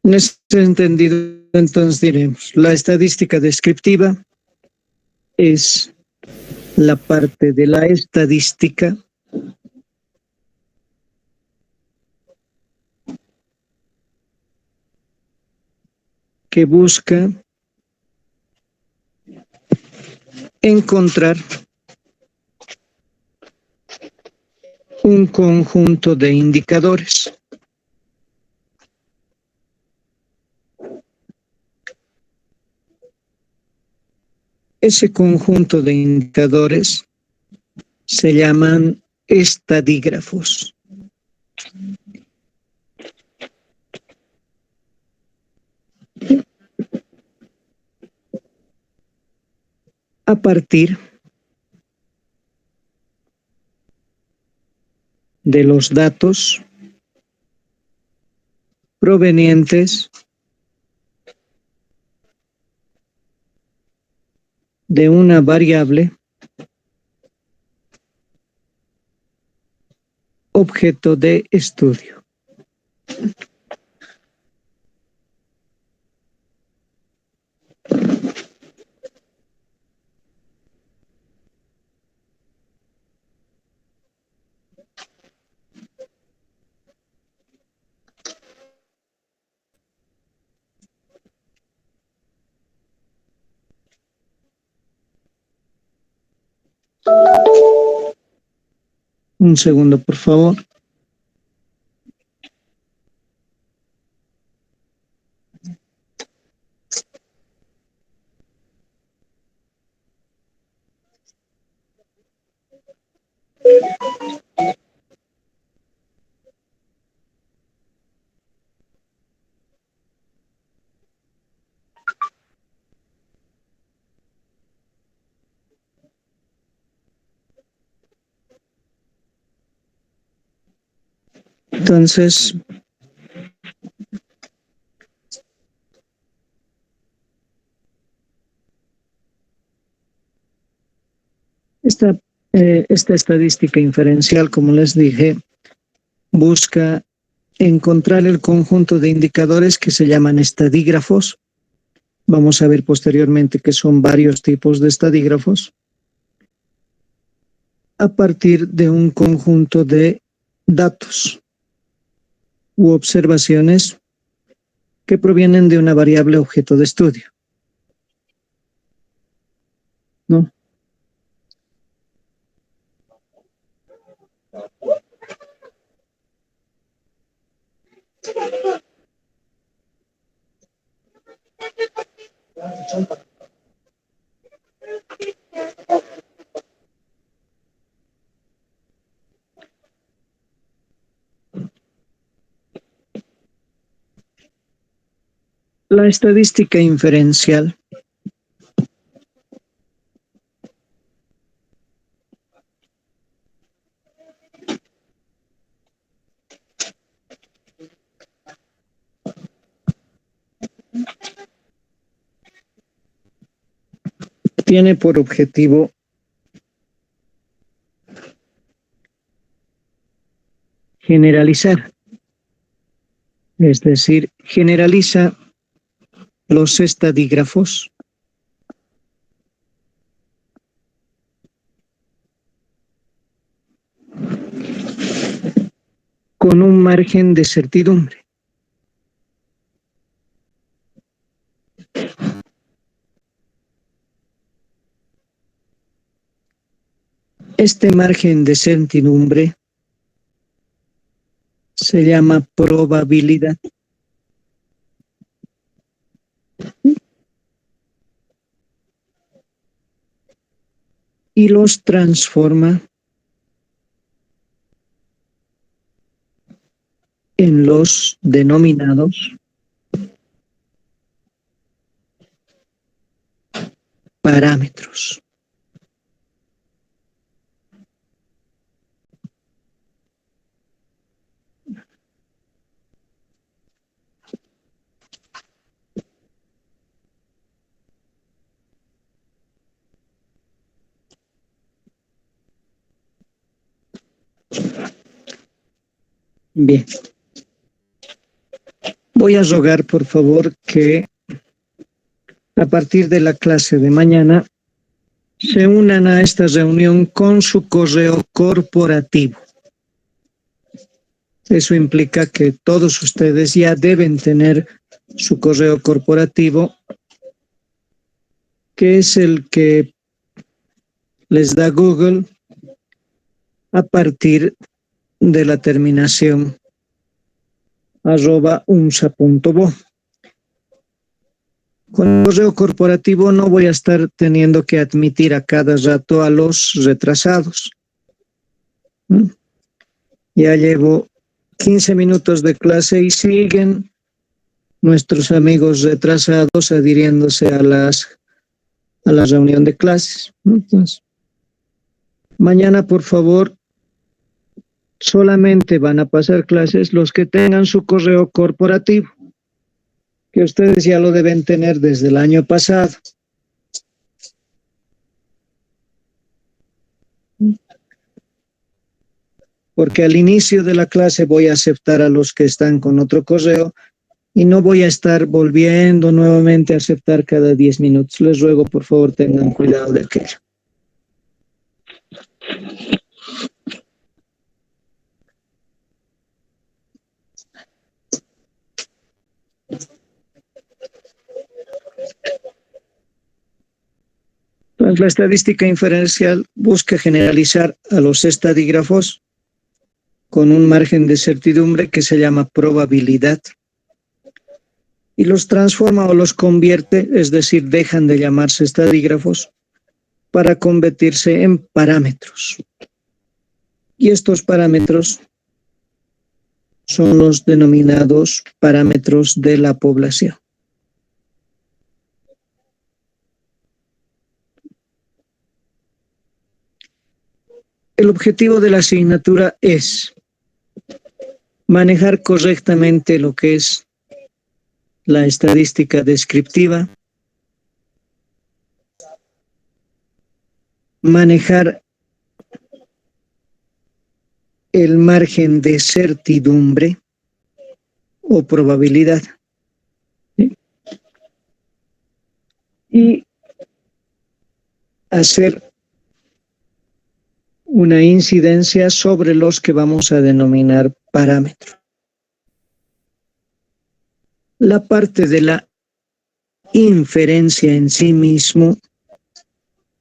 En ese entendido, entonces diremos, la estadística descriptiva es la parte de la estadística que busca encontrar un conjunto de indicadores. Ese conjunto de indicadores se llaman estadígrafos. A partir de los datos provenientes de una variable objeto de estudio. Un segundo, por favor. Entonces, esta estadística inferencial, como les dije, busca encontrar el conjunto de indicadores que se llaman estadígrafos. Vamos a ver posteriormente que son varios tipos de estadígrafos, a partir de un conjunto de datos u observaciones que provienen de una variable objeto de estudio, ¿no? La estadística inferencial tiene por objetivo generalizar, es decir, generaliza los estadígrafos con un margen de certidumbre. Este margen de certidumbre se llama probabilidad. Y los transforma en los denominados parámetros. Bien. Voy a rogar, por favor, que a partir de la clase de mañana se unan a esta reunión con su correo corporativo. Eso implica que todos ustedes ya deben tener su correo corporativo, que es el que les da Google a partir de la terminación @unsa.bo. Con el correo corporativo no voy a estar teniendo que admitir a cada rato a los retrasados. Ya llevo 15 minutos de clase y siguen nuestros amigos retrasados adhiriéndose a la reunión de clases. Entonces, mañana, por favor, solamente van a pasar clases los que tengan su correo corporativo, que ustedes ya lo deben tener desde el año pasado. Porque al inicio de la clase voy a aceptar a los que están con otro correo y no voy a estar volviendo nuevamente a aceptar cada 10 minutos. Les ruego, por favor, tengan cuidado de aquello. Entonces, la estadística inferencial busca generalizar a los estadígrafos con un margen de certidumbre que se llama probabilidad y los transforma o los convierte, es decir, dejan de llamarse estadígrafos para convertirse en parámetros. Y estos parámetros son los denominados parámetros de la población. El objetivo de la asignatura es manejar correctamente lo que es la estadística descriptiva, manejar el margen de certidumbre o probabilidad, ¿sí? Y hacer una incidencia sobre los que vamos a denominar parámetros. La parte de la inferencia en sí mismo,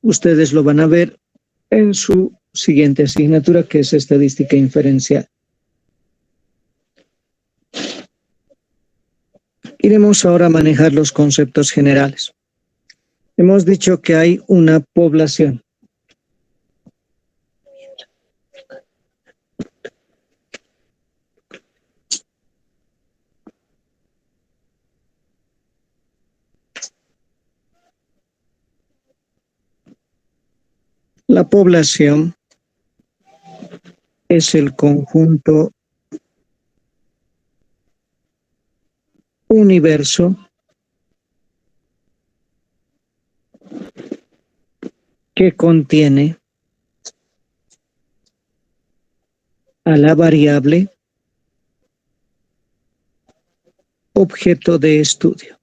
ustedes lo van a ver en su siguiente asignatura, que es estadística inferencial. Iremos ahora a manejar los conceptos generales. Hemos dicho que hay una población. La población es el conjunto universo que contiene a la variable objeto de estudio.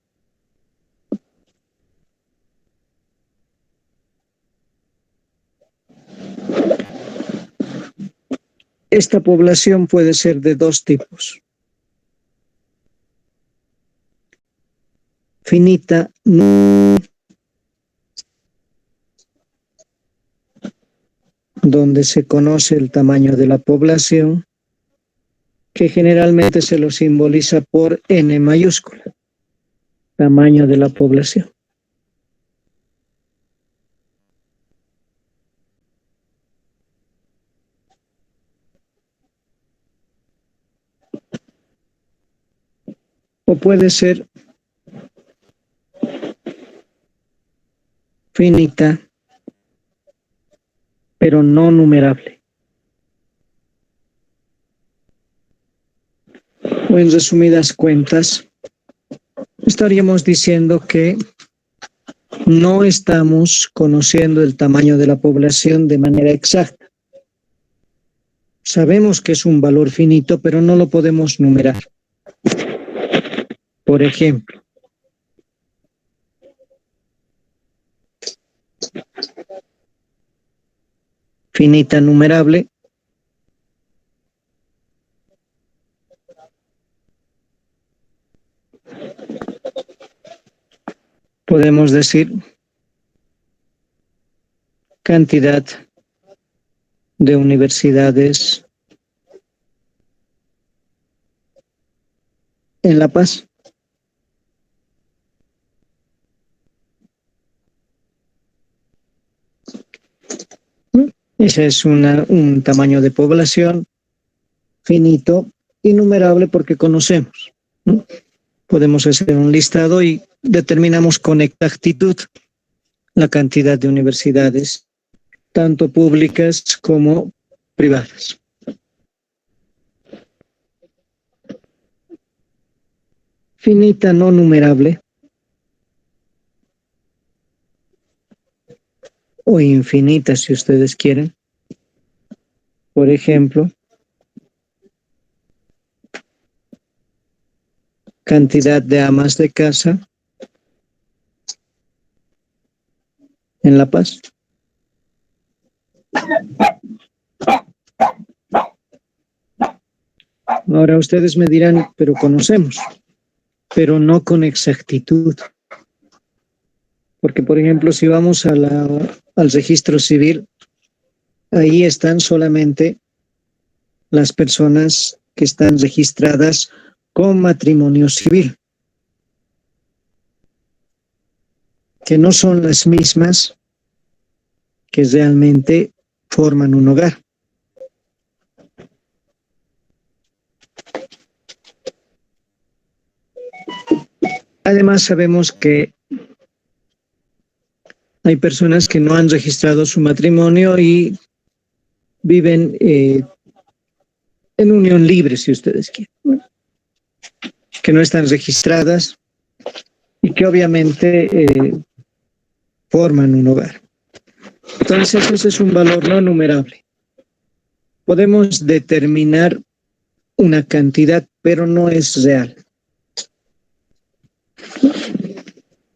Esta población puede ser de dos tipos: finita, donde se conoce el tamaño de la población, que generalmente se lo simboliza por N mayúscula, tamaño de la población. O puede ser finita, pero no numerable. O en resumidas cuentas, estaríamos diciendo que no estamos conociendo el tamaño de la población de manera exacta. Sabemos que es un valor finito, pero no lo podemos numerar. Por ejemplo, finita numerable podemos decir cantidad de universidades en La Paz. Ese es un tamaño de población finito, innumerable porque conocemos, ¿no? Podemos hacer un listado y determinamos con exactitud la cantidad de universidades, tanto públicas como privadas. Finita no numerable o infinita si ustedes quieren. Por ejemplo, cantidad de amas de casa en La Paz. Ahora ustedes me dirán, pero conocemos, pero no con exactitud. Porque, por ejemplo, si vamos al registro civil, ahí están solamente las personas que están registradas con matrimonio civil, que no son las mismas que realmente forman un hogar. Además, sabemos que hay personas que no han registrado su matrimonio y viven en unión libre, si ustedes quieren, que no están registradas y que obviamente forman un hogar. Entonces, ese es un valor no numerable. Podemos determinar una cantidad, pero no es real.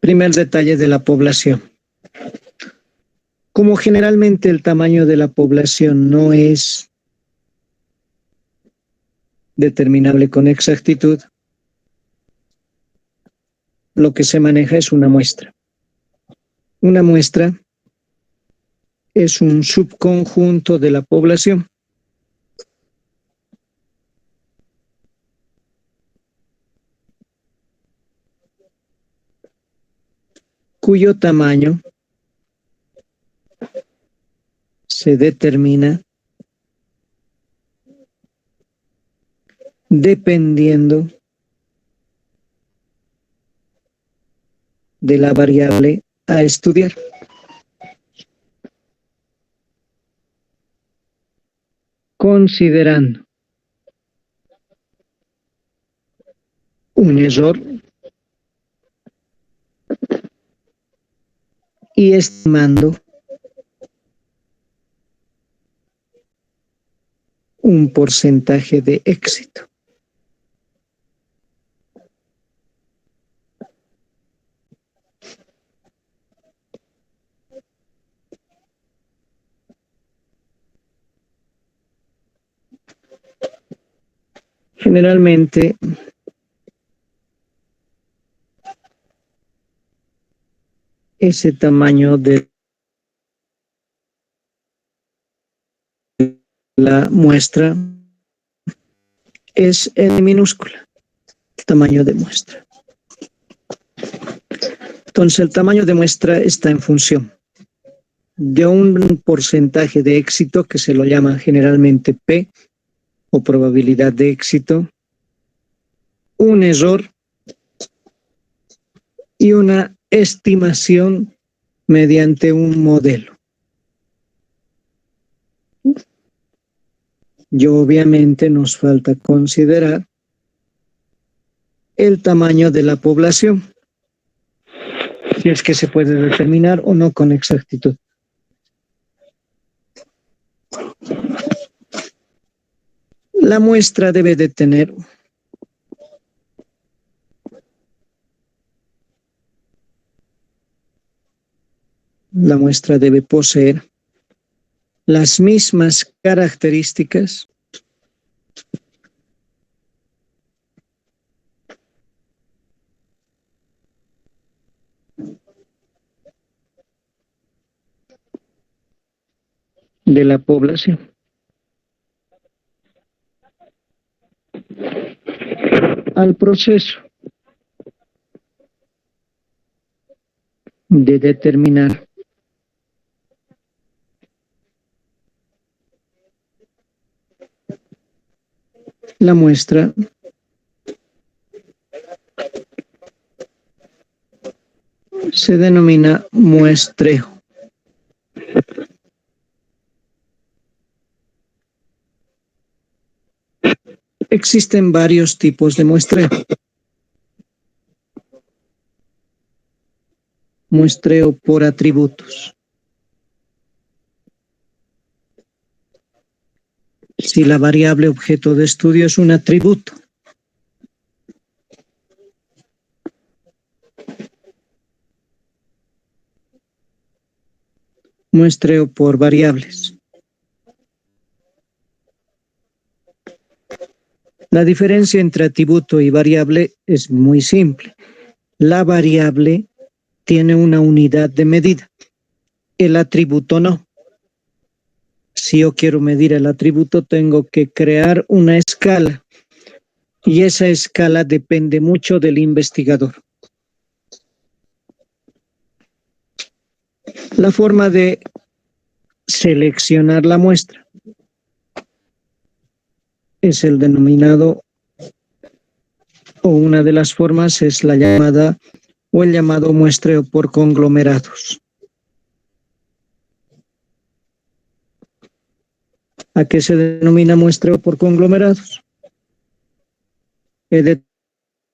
Primer detalle de la población. Como generalmente el tamaño de la población no es determinable con exactitud, lo que se maneja es una muestra. Una muestra es un subconjunto de la población. Cuyo tamaño se determina dependiendo de la variable a estudiar. Considerando un error y estimando un porcentaje de éxito. Generalmente, ese tamaño de la muestra es N minúscula, el tamaño de muestra. Entonces, el tamaño de muestra está en función de un porcentaje de éxito que se lo llama generalmente P o probabilidad de éxito, un error y una estimación mediante un modelo. Y obviamente nos falta considerar el tamaño de la población, si es que se puede determinar o no con exactitud. La muestra debe de tener la muestra debe poseer las mismas características de la población. Al proceso de determinar la muestra se denomina muestreo. Existen varios tipos de muestreo. Muestreo por atributos. Si la variable objeto de estudio es un atributo, muestreo por variables. La diferencia entre atributo y variable es muy simple. La variable tiene una unidad de medida, el atributo no. Si yo quiero medir el atributo, tengo que crear una escala, y esa escala depende mucho del investigador. La forma de seleccionar la muestra es el denominado, o una de las formas es la llamada o el llamado muestreo por conglomerados. ¿A qué se denomina muestreo por conglomerados? He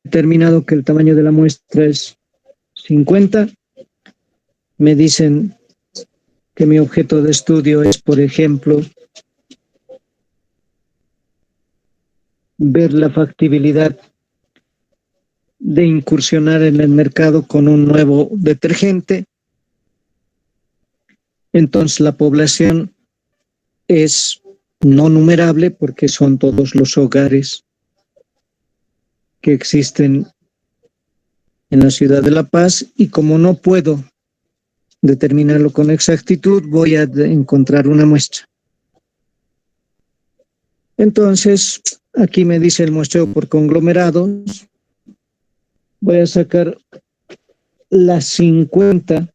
determinado que el tamaño de la muestra es 50. Me dicen que mi objeto de estudio es, por ejemplo, ver la factibilidad de incursionar en el mercado con un nuevo detergente. Entonces la población es no numerable porque son todos los hogares que existen en la ciudad de La Paz, y como no puedo determinarlo con exactitud, voy a encontrar una muestra. Entonces, aquí me dice el muestreo por conglomerados. Voy a sacar las 50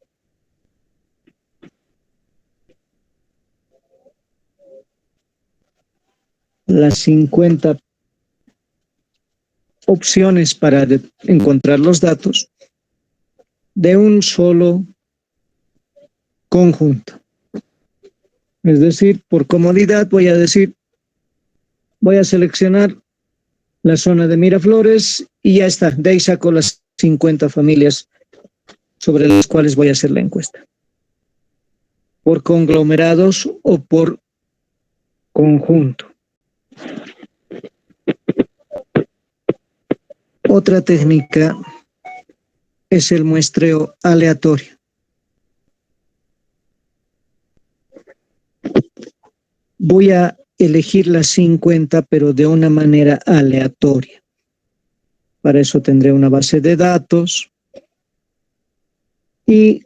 opciones para encontrar los datos de un solo conjunto. Es decir, por comodidad voy a seleccionar la zona de Miraflores y ya está. De ahí saco las 50 familias sobre las cuales voy a hacer la encuesta. Por conglomerados o por conjunto. Otra técnica es el muestreo aleatorio. Voy a elegir las 50, pero de una manera aleatoria. Para eso tendré una base de datos y,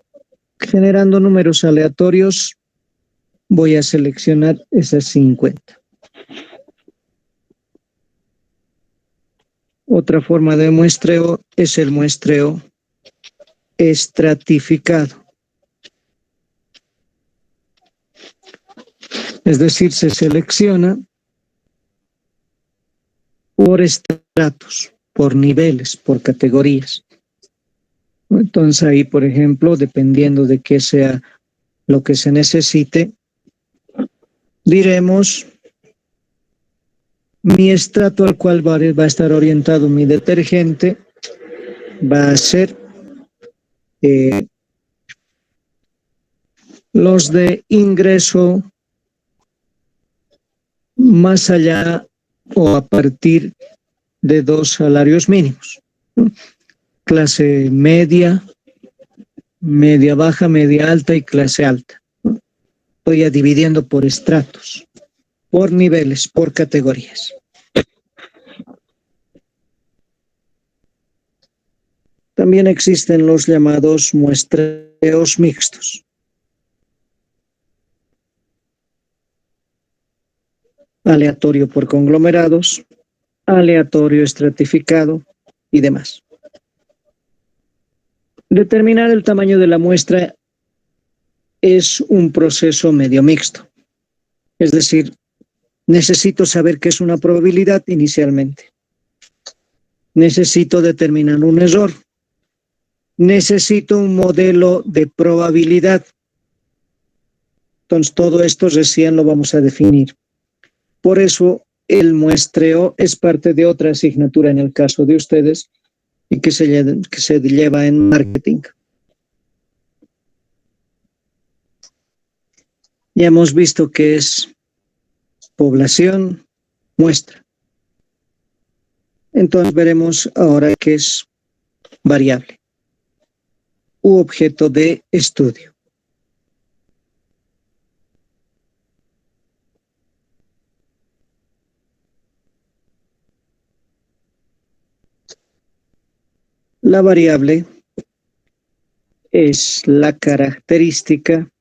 generando números aleatorios, voy a seleccionar esas 50. Otra forma de muestreo es el muestreo estratificado. Es decir, se selecciona por estratos, por niveles, por categorías. Entonces ahí, por ejemplo, dependiendo de qué sea lo que se necesite, diremos mi estrato al cual va a estar orientado mi detergente va a ser los de ingreso más allá o a partir de 2 salarios mínimos. Clase media media baja, media alta y clase alta. Estoy ya dividiendo por estratos, por niveles, por categorías. También existen los llamados muestreos mixtos. Aleatorio por conglomerados, aleatorio estratificado y demás. Determinar el tamaño de la muestra es un proceso medio mixto. Es decir, necesito saber qué es una probabilidad inicialmente. Necesito determinar un error. Necesito un modelo de probabilidad. Entonces, todo esto recién lo vamos a definir. Por eso, el muestreo es parte de otra asignatura en el caso de ustedes y que se lleva en marketing. Ya hemos visto que es población, muestra. Entonces veremos ahora qué es variable u objeto de estudio. La variable es la característica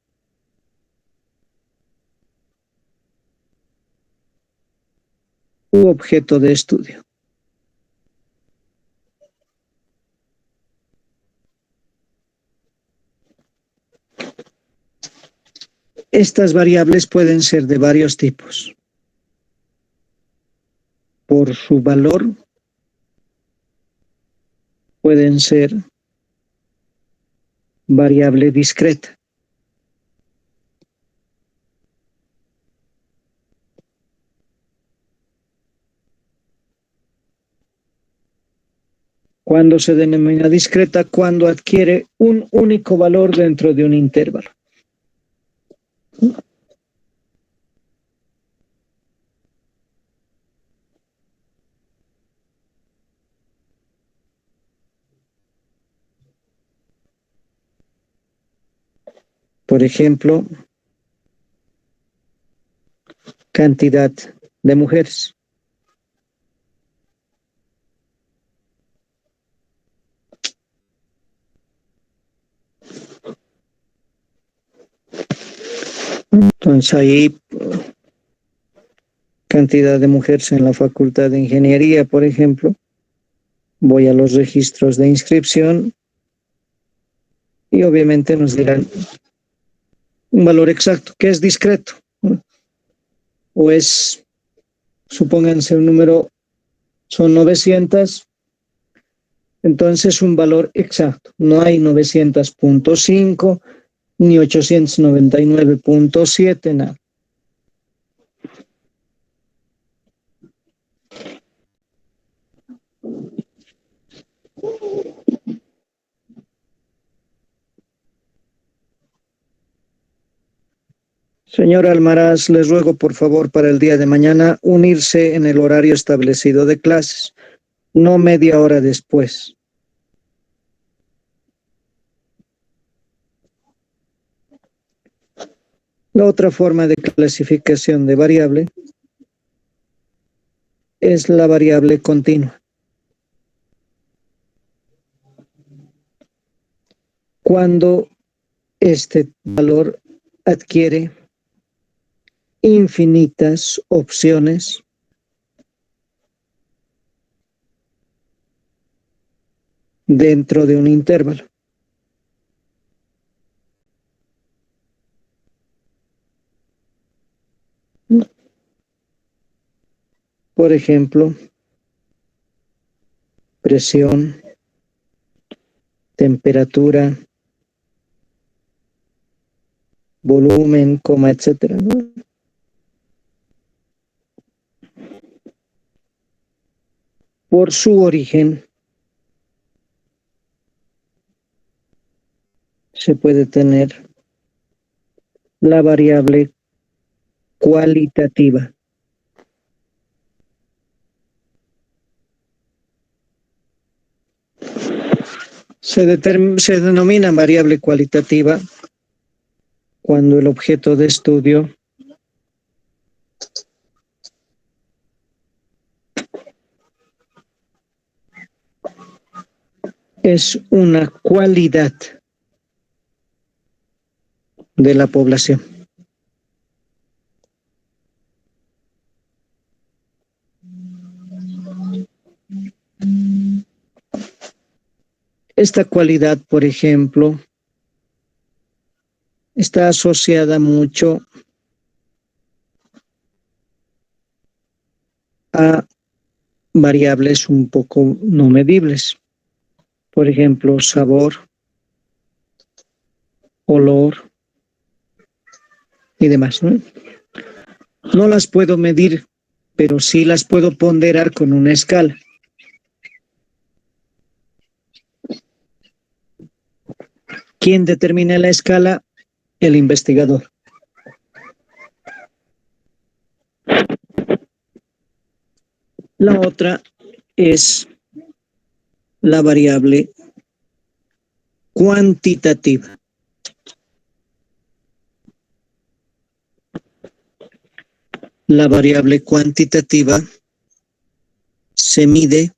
u objeto de estudio. Estas variables pueden ser de varios tipos. Por su valor, pueden ser variable discreta. Cuando se denomina discreta, cuando adquiere un único valor dentro de un intervalo. Por ejemplo, cantidad de mujeres. Entonces ahí cantidad de mujeres en la Facultad de Ingeniería, por ejemplo. Voy a los registros de inscripción y obviamente nos dirán un valor exacto, que es discreto, ¿no? O es, supónganse un número, son 900, entonces un valor exacto. No hay 900.5 ni 899.7, nada. Señor Almaraz, les ruego por favor para el día de mañana unirse en el horario establecido de clases, no media hora después. La otra forma de clasificación de variable es la variable continua. Cuando este valor adquiere infinitas opciones dentro de un intervalo. Por ejemplo, presión, temperatura, volumen, coma, etcétera, ¿no? Por su origen, se puede tener la variable cualitativa. Se denomina variable cualitativa cuando el objeto de estudio es una cualidad de la población. Esta cualidad, por ejemplo, está asociada mucho a variables un poco no medibles. Por ejemplo, sabor, olor y demás, ¿no? No las puedo medir, pero sí las puedo ponderar con una escala. ¿Quién determina la escala? El investigador. La otra es la variable cuantitativa. La variable cuantitativa se mide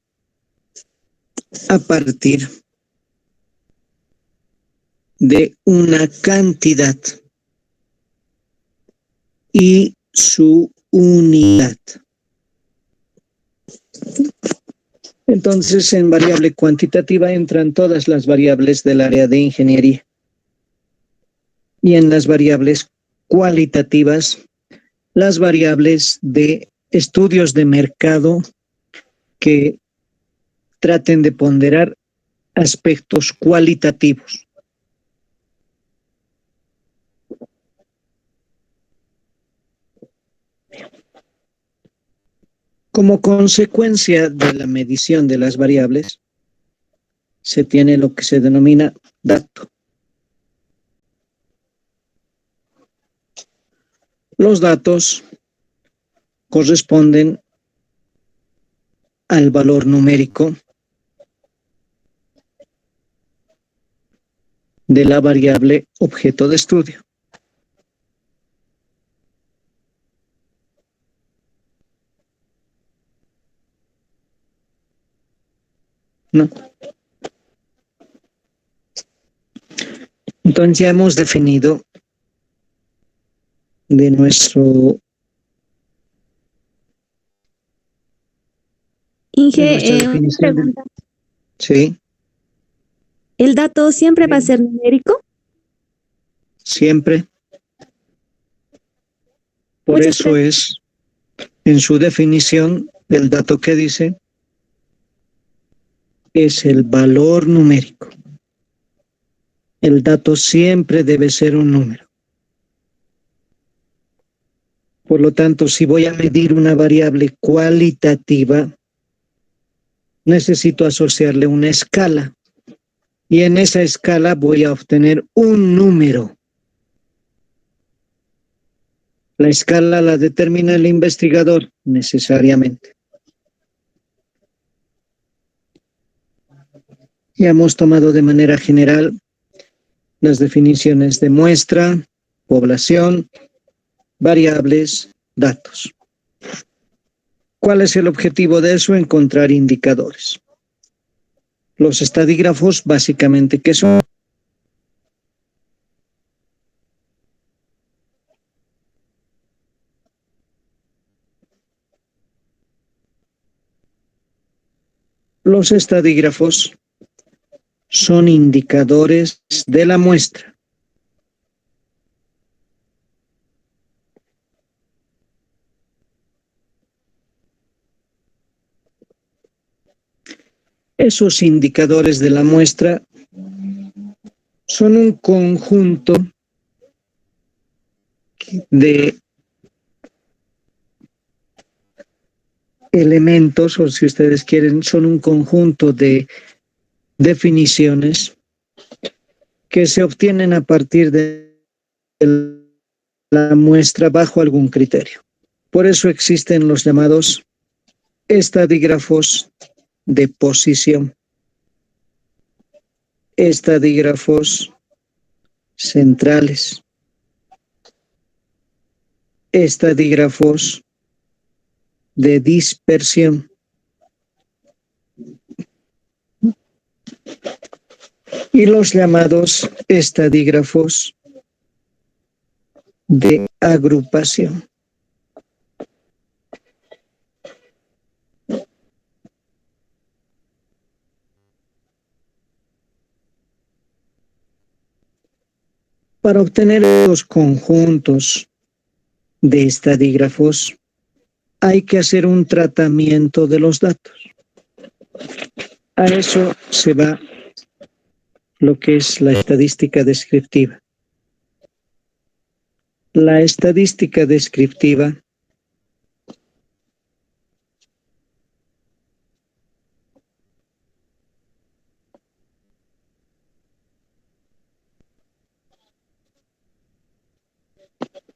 a partir de una cantidad y su unidad. Entonces, en variable cuantitativa entran todas las variables del área de ingeniería. Y en las variables cualitativas, las variables de estudios de mercado que traten de ponderar aspectos cualitativos. Como consecuencia de la medición de las variables, se tiene lo que se denomina dato. Los datos corresponden al valor numérico de la variable objeto de estudio. ¿No? Entonces ya hemos definido de nuestro... Inge, una pregunta. Sí. ¿El dato siempre va a ser numérico? Siempre. Por Muchas eso es, en su definición, el dato que dice es el valor numérico. El dato siempre debe ser un número. Por lo tanto, si voy a medir una variable cualitativa, necesito asociarle una escala. Y en esa escala voy a obtener un número. La escala la determina el investigador, necesariamente. Ya hemos tomado de manera general las definiciones de muestra, población, variables, datos. ¿Cuál es el objetivo de eso? Encontrar indicadores. Los estadígrafos, básicamente, ¿qué son? Los estadígrafos son indicadores de la muestra. Esos indicadores de la muestra son un conjunto de elementos, o si ustedes quieren, son un conjunto de definiciones que se obtienen a partir de la muestra bajo algún criterio. Por eso existen los llamados estadígrafos de posición. estadígrafos centrales, estadígrafos de dispersión y los llamados estadígrafos de agrupación. Para obtener los conjuntos de estadígrafos hay que hacer un tratamiento de los datos. A eso se va lo que es la estadística descriptiva. La estadística descriptiva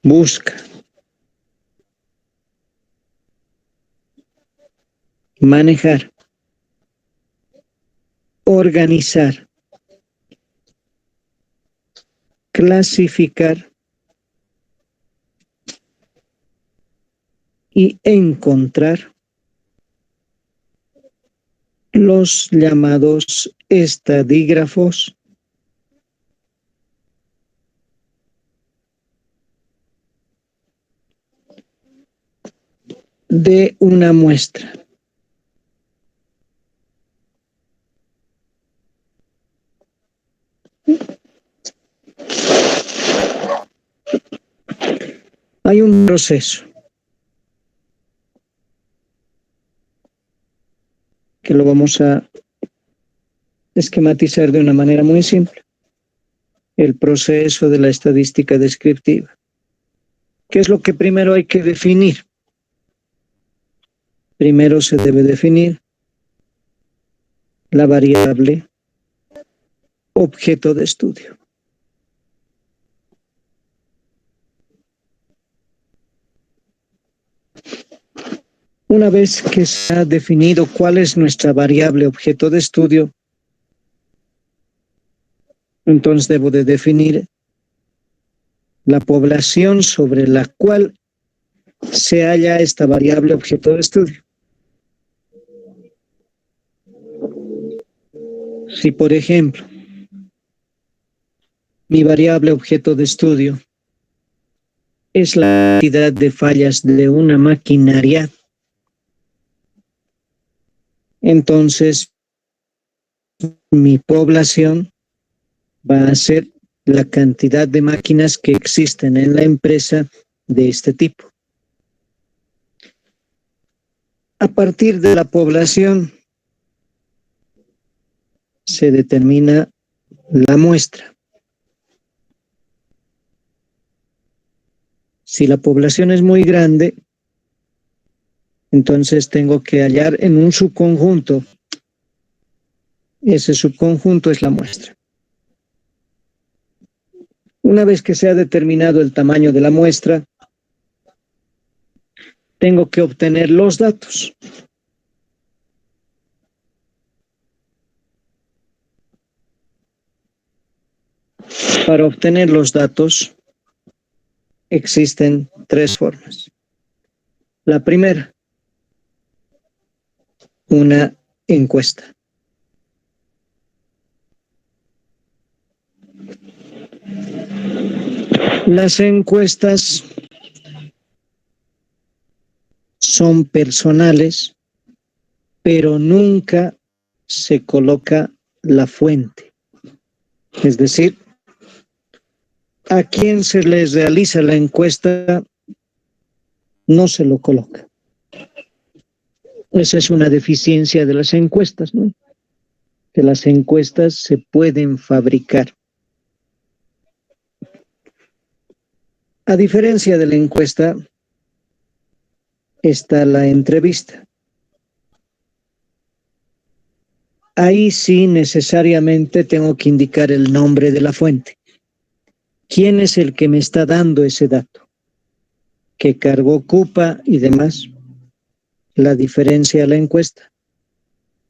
busca manejar, organizar, clasificar y encontrar los llamados estadígrafos de una muestra. Hay un proceso que lo vamos a esquematizar de una manera muy simple. El proceso de la estadística descriptiva. ¿Qué es lo que primero hay que definir? Primero se debe definir la variable objeto de estudio. Una vez que se ha definido cuál es nuestra variable objeto de estudio, entonces debo de definir la población sobre la cual se halla esta variable objeto de estudio. Si, por ejemplo, mi variable objeto de estudio es la cantidad de fallas de una maquinaria, entonces mi población va a ser la cantidad de máquinas que existen en la empresa de este tipo. A partir de la población se determina la muestra. Si la población es muy grande, entonces tengo que hallar en un subconjunto. Ese subconjunto es la muestra. Una vez que se ha determinado el tamaño de la muestra, tengo que obtener los datos. Para obtener los datos existen tres formas. La primera, una encuesta. Las encuestas son personales, pero nunca se coloca la fuente. Es decir, a quien se les realiza la encuesta no se lo coloca. Esa es una deficiencia de las encuestas, ¿no? Que las encuestas se pueden fabricar. A diferencia de la encuesta, está la entrevista. Ahí sí necesariamente tengo que indicar el nombre de la fuente. ¿Quién es el que me está dando ese dato? ¿Qué cargo ocupa y demás? La diferencia a la encuesta.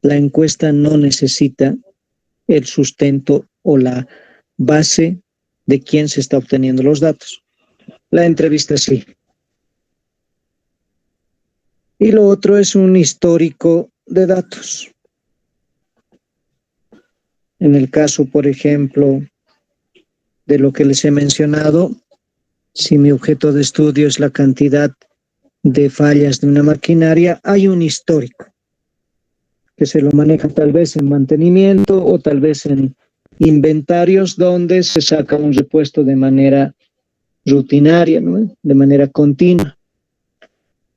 La encuesta no necesita el sustento o la base de quién se está obteniendo los datos. La entrevista sí. Y lo otro es un histórico de datos. En el caso, por ejemplo, de lo que les he mencionado, si mi objeto de estudio es la cantidad de fallas de una maquinaria, hay un histórico que se lo maneja tal vez en mantenimiento o tal vez en inventarios donde se saca un repuesto de manera rutinaria, ¿no? De manera continua.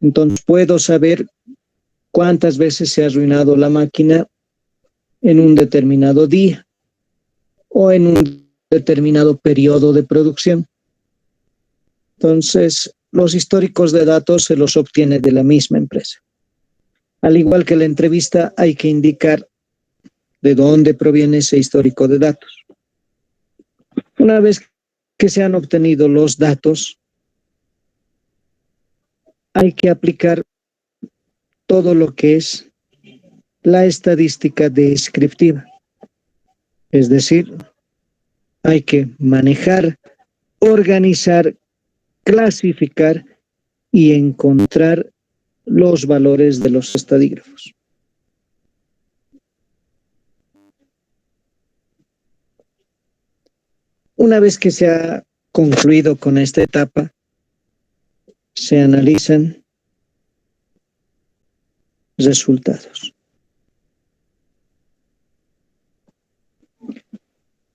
Entonces puedo saber cuántas veces se ha arruinado la máquina en un determinado día o en un determinado periodo de producción. Entonces, los históricos de datos se los obtiene de la misma empresa. Al igual que la entrevista, hay que indicar de dónde proviene ese histórico de datos. Una vez que se han obtenido los datos, hay que aplicar todo lo que es la estadística descriptiva. Es decir, hay que manejar, organizar, clasificar y encontrar los valores de los estadígrafos. Una vez que se ha concluido con esta etapa, se analizan resultados.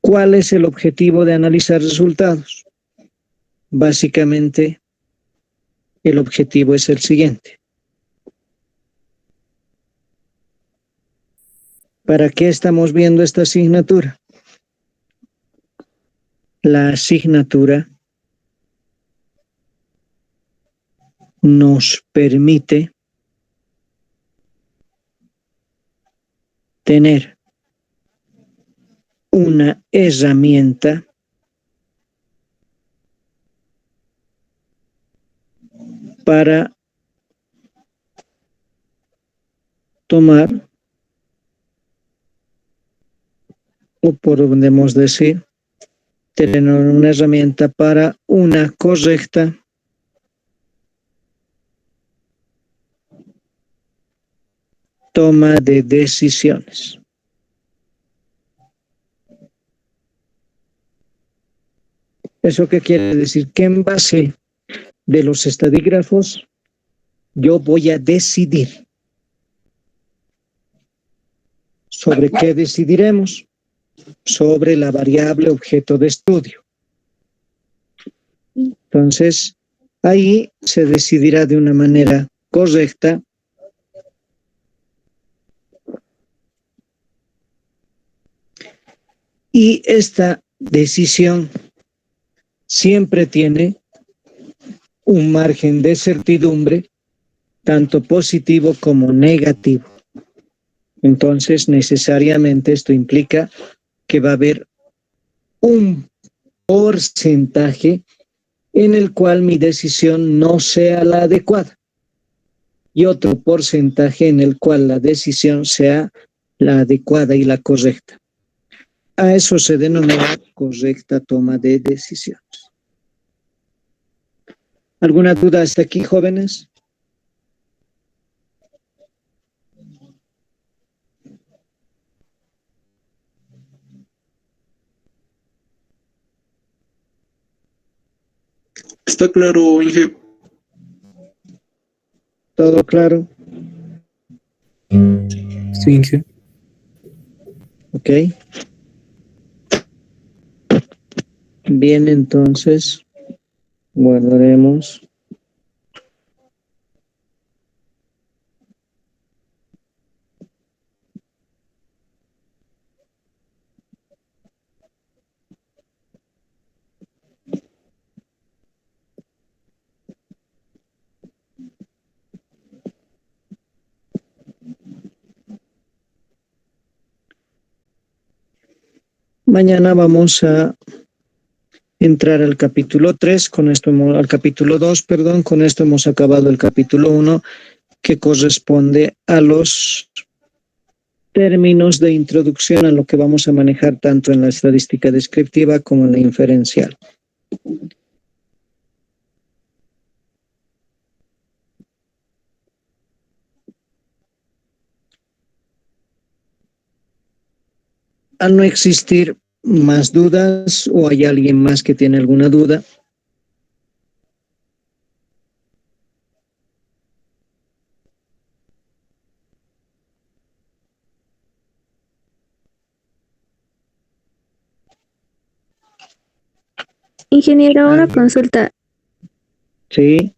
¿Cuál es el objetivo de analizar resultados? Básicamente, el objetivo es el siguiente. ¿Para qué estamos viendo esta asignatura? La asignatura nos permite tener una herramienta para tomar, o podemos decir, tener una herramienta para una correcta toma de decisiones. ¿Eso qué quiere decir? Que en base de los estadígrafos yo voy a decidir. ¿Sobre qué decidiremos? Sobre la variable objeto de estudio. Entonces, ahí se decidirá de una manera correcta y esta decisión siempre tiene un margen de certidumbre, tanto positivo como negativo. Entonces, necesariamente esto implica que va a haber un porcentaje en el cual mi decisión no sea la adecuada y otro porcentaje en el cual la decisión sea la adecuada y la correcta. A eso se denomina correcta toma de decisiones. ¿Alguna duda hasta aquí, jóvenes? Está claro, Inge. ¿Todo claro? Sí, Inge. Ok. Bien, entonces, guardaremos. Mañana vamos a entrar al capítulo 3, al capítulo 2, perdón, con esto hemos acabado el capítulo 1, que corresponde a los términos de introducción a lo que vamos a manejar tanto en la estadística descriptiva como en la inferencial. Al no existir más dudas o hay alguien más que tiene alguna duda, Ingeniero, una consulta. sí.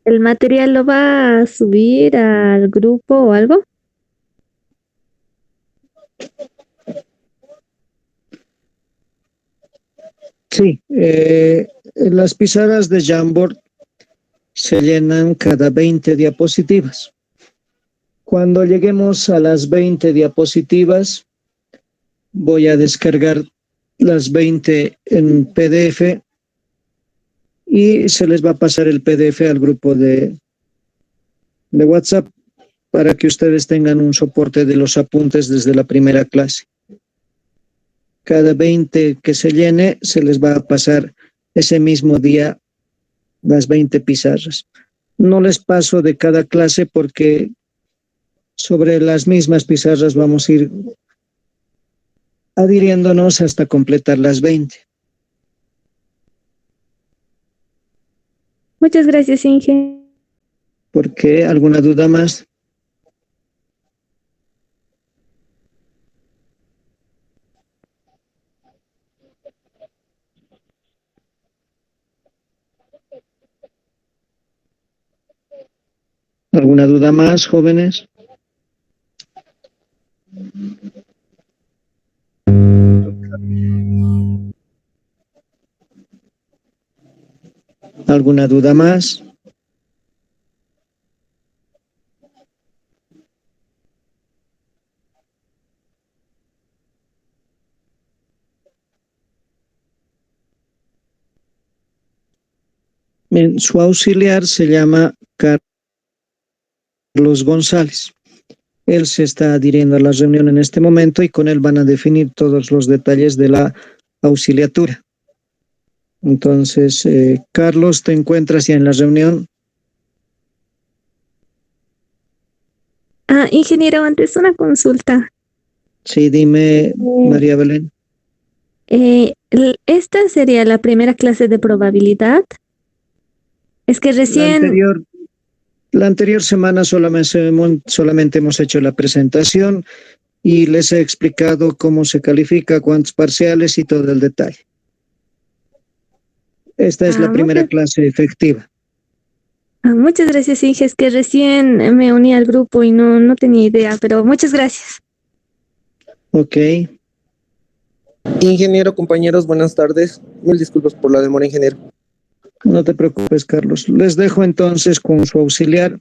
¿El material lo va a subir al grupo o algo? Sí, las pizarras de Jamboard se llenan cada 20 diapositivas. Cuando lleguemos a las 20 diapositivas, voy a descargar las 20 en PDF y se les va a pasar el PDF al grupo de WhatsApp para que ustedes tengan un soporte de los apuntes desde la primera clase. Cada 20 que se llene, se les va a pasar ese mismo día las 20 pizarras. No les paso de cada clase porque sobre las mismas pizarras vamos a ir adhiriéndonos hasta completar las 20. Muchas gracias, Inge. ¿Por qué? ¿Alguna duda más? ¿Alguna duda más, jóvenes? ¿Alguna duda más? Bien, su auxiliar se llama Carlos González. Él se está adhiriendo a la reunión en este momento y con él van a definir todos los detalles de la auxiliatura. Entonces, Carlos, ¿te encuentras ya en la reunión? Ingeniero, antes una consulta. Sí, dime, María Belén. ¿Esta sería la primera clase de probabilidad? Es que recién... La anterior semana solamente hemos hecho la presentación y les he explicado cómo se califica, cuántos parciales y todo el detalle. Esta es la primera clase efectiva. Muchas gracias, Inge. Es que recién me uní al grupo y no tenía idea, pero muchas gracias. Ok. Ingeniero, compañeros, buenas tardes. Mil disculpas por la demora, ingeniero. No te preocupes, Carlos. Les dejo entonces con su auxiliar.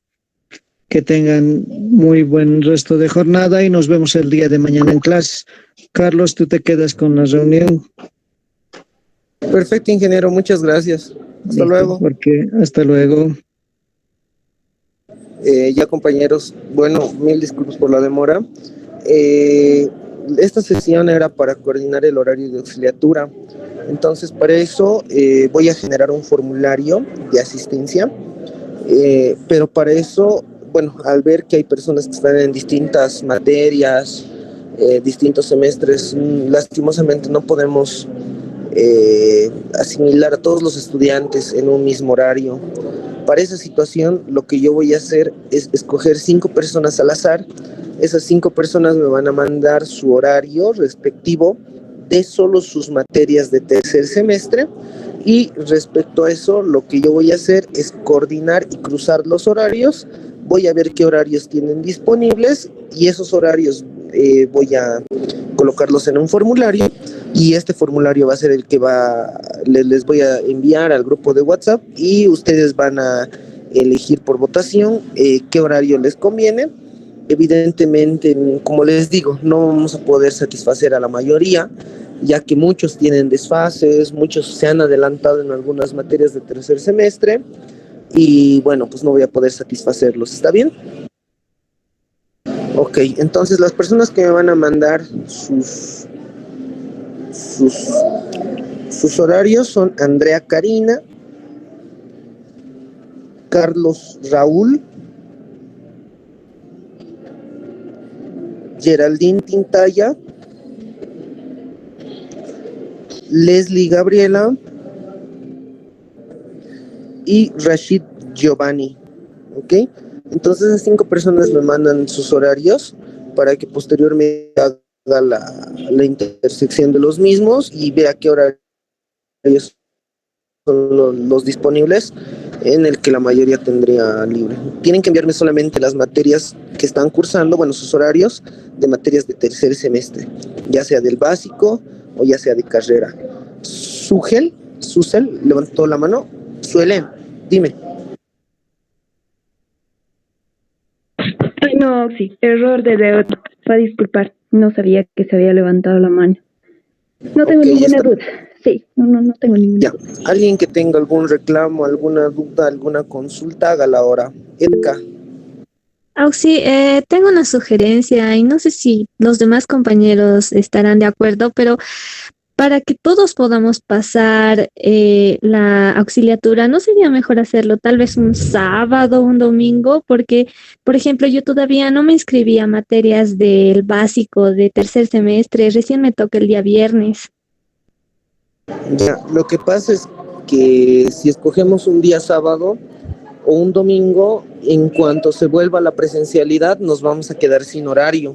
Que tengan muy buen resto de jornada y nos vemos el día de mañana en clases. Carlos, tú te quedas con la reunión. Perfecto, ingeniero. Muchas gracias. Hasta luego. Hasta luego. Ya, compañeros. Bueno, mil disculpas por la demora. Esta sesión era para coordinar el horario de auxiliatura. Entonces, para eso voy a generar un formulario de asistencia. Pero para eso, bueno, al ver que hay personas que están en distintas materias, distintos semestres, lastimosamente no podemos asimilar a todos los estudiantes en un mismo horario. Para esa situación, lo que yo voy a hacer es escoger 5 personas al azar. Esas 5 personas me van a mandar su horario respectivo de solo sus materias de tercer semestre. Y respecto a eso, lo que yo voy a hacer es coordinar y cruzar los horarios. Voy a ver qué horarios tienen disponibles y esos horarios voy a colocarlos en un formulario y este formulario va a ser el que les voy a enviar al grupo de WhatsApp y ustedes van a elegir por votación qué horario les conviene. Evidentemente, como les digo, no vamos a poder satisfacer a la mayoría, ya que muchos tienen desfases, muchos se han adelantado en algunas materias de tercer semestre y bueno, pues no voy a poder satisfacerlos. ¿Está bien? Ok, Ok, entonces las personas que me van a mandar sus horarios son Andrea Karina, Carlos Raúl, Geraldine Tintaya, Leslie Gabriela y Rashid Giovanni. ¿Ok? Entonces esas 5 personas me mandan sus horarios para que posteriormente haga la intersección de los mismos y vea qué horarios son los disponibles en el que la mayoría tendría libre. Tienen que enviarme solamente las materias que están cursando, bueno, sus horarios de materias de tercer semestre, ya sea del básico o ya sea de carrera. Susel, levantó la mano. Suele, dime. Ay, no, sí, error de dedo. Va a disculpar, no sabía que se había levantado la mano. No tengo ninguna duda. Sí, no tengo ninguna duda. Alguien que tenga algún reclamo, alguna duda, alguna consulta, hágala ahora. Edka. Auxi, tengo una sugerencia y no sé si los demás compañeros estarán de acuerdo, pero para que todos podamos pasar la auxiliatura, ¿no sería mejor hacerlo tal vez un sábado, un domingo? Porque, por ejemplo, yo todavía no me inscribí a materias del básico de tercer semestre, recién me toca el día viernes. Ya, lo que pasa es que si escogemos un día sábado o un domingo, en cuanto se vuelva la presencialidad, nos vamos a quedar sin horario.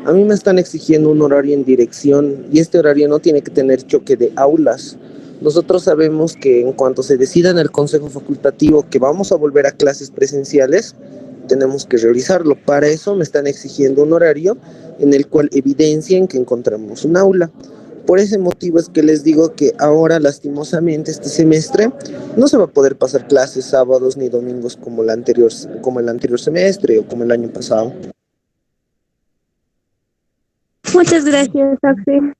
A mí me están exigiendo un horario en dirección y este horario no tiene que tener choque de aulas. Nosotros sabemos que en cuanto se decida en el Consejo Facultativo que vamos a volver a clases presenciales, tenemos que realizarlo. Para eso me están exigiendo un horario en el cual evidencien que encontramos un aula. Por ese motivo es que les digo que ahora, lastimosamente, este semestre no se va a poder pasar clases sábados ni domingos como el anterior semestre o como el año pasado. Muchas gracias, Auxi.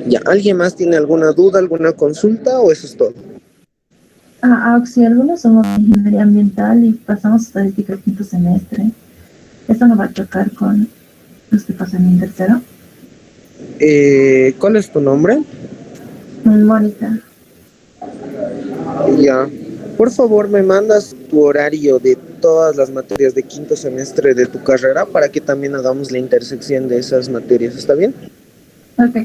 Ya, ¿alguien más tiene alguna duda, alguna consulta o eso es todo? Auxi, algunos somos de ingeniería ambiental y pasamos estadística el quinto semestre. ¿Esto no va a chocar con los que pasan en tercero? ¿Cuál es tu nombre? Mónica. Ya. Por favor, me mandas tu horario de todas las materias de quinto semestre de tu carrera para que también hagamos la intersección de esas materias. ¿Está bien? Ok.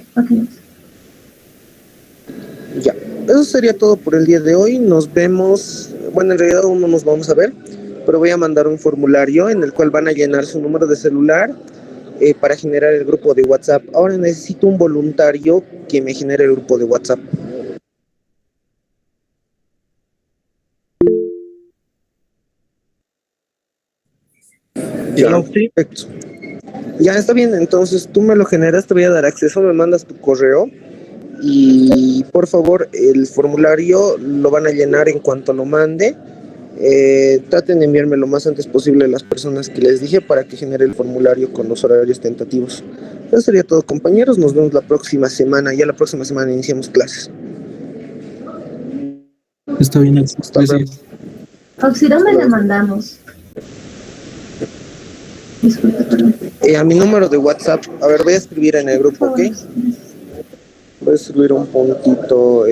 Ya. Eso sería todo por el día de hoy. Nos vemos. Bueno, en realidad aún no nos vamos a ver, pero voy a mandar un formulario en el cual van a llenar su número de celular para generar el grupo de WhatsApp. Ahora necesito un voluntario que me genere el grupo de WhatsApp. Ya, perfecto. Ya está bien, entonces tú me lo generas, te voy a dar acceso, me mandas tu correo y por favor el formulario lo van a llenar en cuanto lo mande. Traten de enviarme lo más antes posible a las personas que les dije para que genere el formulario con los horarios tentativos. Eso sería todo, compañeros, nos vemos la próxima semana. Ya la próxima semana iniciamos clases. Está bien, gracias. Auxi, ¿dónde le mandamos? Disculpe, perdón. A mi número de WhatsApp, a ver, voy a escribir en el grupo, ¿ok? Voy a escribir un puntito.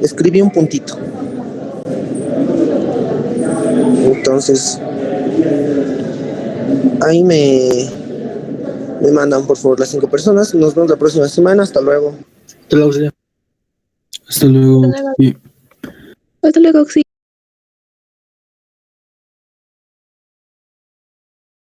Escribí un puntito. Entonces, ahí me mandan por favor las 5 personas. Nos vemos la próxima semana. Hasta luego. Hasta luego. Hasta luego, Auxi.